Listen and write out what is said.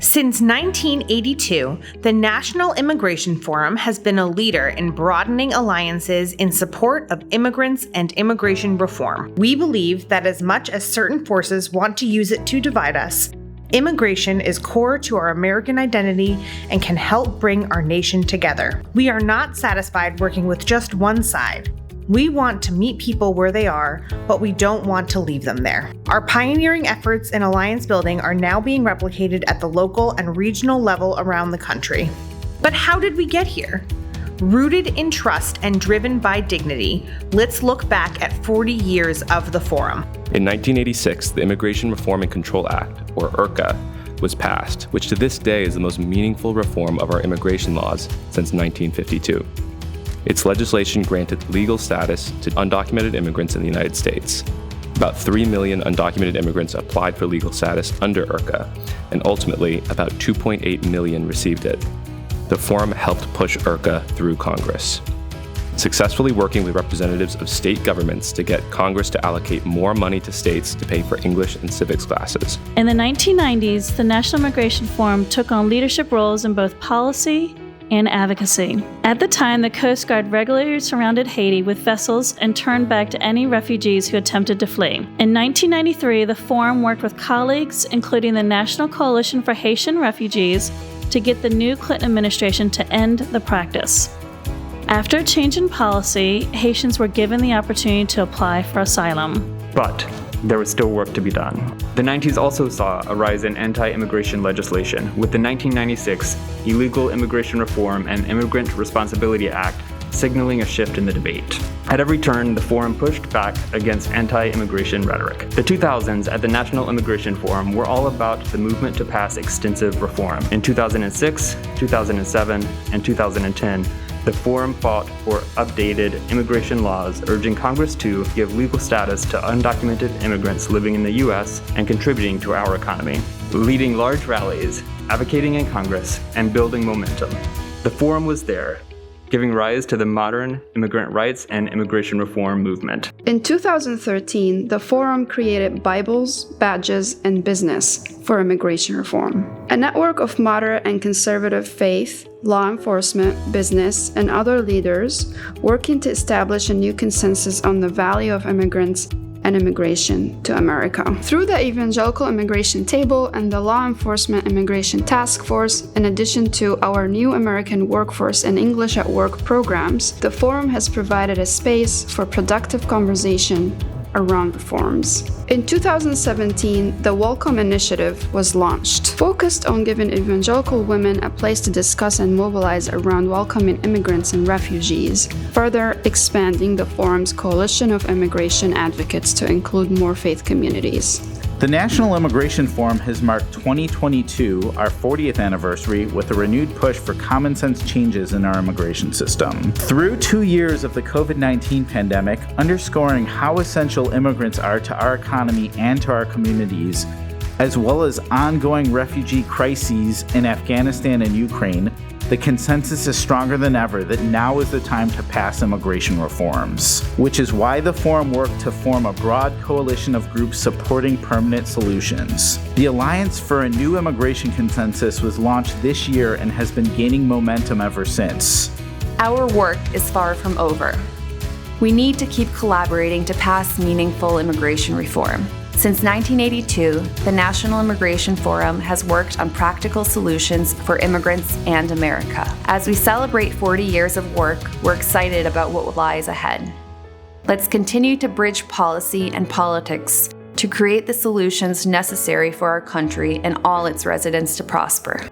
Since 1982, the National Immigration Forum has been a leader in broadening alliances in support of immigrants and immigration reform. We believe that as much as certain forces want to use it to divide us, immigration is core to our American identity and can help bring our nation together. We are not satisfied working with just one side. We want to meet people where they are, but we don't want to leave them there. Our pioneering efforts in alliance building are now being replicated at the local and regional level around the country. But how did we get here? Rooted in trust and driven by dignity, let's look back at 40 years of the Forum. In 1986, the Immigration Reform and Control Act, or IRCA, was passed, which to this day is the most meaningful reform of our immigration laws since 1952. Its legislation granted legal status to undocumented immigrants in the United States. About 3 million undocumented immigrants applied for legal status under IRCA, and ultimately about 2.8 million received it. The Forum helped push IRCA through Congress, successfully working with representatives of state governments to get Congress to allocate more money to states to pay for English and civics classes. In the 1990s, the National Immigration Forum took on leadership roles in both policy and advocacy. At the time, the Coast Guard regularly surrounded Haiti with vessels and turned back to any refugees who attempted to flee. In 1993, the Forum worked with colleagues, including the National Coalition for Haitian Refugees, to get the new Clinton administration to end the practice. After a change in policy, Haitians were given the opportunity to apply for asylum. But there was still work to be done. The 90s also saw a rise in anti-immigration legislation, with the 1996 Illegal Immigration Reform and Immigrant Responsibility Act signaling a shift in the debate. At every turn, the Forum pushed back against anti-immigration rhetoric. The 2000s at the National Immigration Forum were all about the movement to pass extensive reform. In 2006, 2007, and 2010, the Forum fought for updated immigration laws, urging Congress to give legal status to undocumented immigrants living in the U.S. and contributing to our economy, leading large rallies, advocating in Congress, and building momentum. The Forum was there, giving rise to the modern immigrant rights and immigration reform movement. In 2013, the Forum created Bibles, Badges, and Business for Immigration Reform, a network of moderate and conservative faith, law enforcement, business, and other leaders working to establish a new consensus on the value of immigrants and immigration to America. Through the Evangelical Immigration Table and the Law Enforcement Immigration Task Force, in addition to our New American Workforce and English at Work programs, the Forum has provided a space for productive conversation around reforms. In 2017, the Welcome Initiative was launched, focused on giving evangelical women a place to discuss and mobilize around welcoming immigrants and refugees, further expanding the Forum's coalition of immigration advocates to include more faith communities. The National Immigration Forum has marked 2022, our 40th anniversary, with a renewed push for common sense changes in our immigration system. Through 2 years of the COVID-19 pandemic, underscoring how essential immigrants are to our economy and to our communities, as well as ongoing refugee crises in Afghanistan and Ukraine, the consensus is stronger than ever that now is the time to pass immigration reforms, which is why the Forum worked to form a broad coalition of groups supporting permanent solutions. The Alliance for a New Immigration Consensus was launched this year and has been gaining momentum ever since. Our work is far from over. We need to keep collaborating to pass meaningful immigration reform. Since 1982, the National Immigration Forum has worked on practical solutions for immigrants and America. As we celebrate 40 years of work, we're excited about what lies ahead. Let's continue to bridge policy and politics to create the solutions necessary for our country and all its residents to prosper.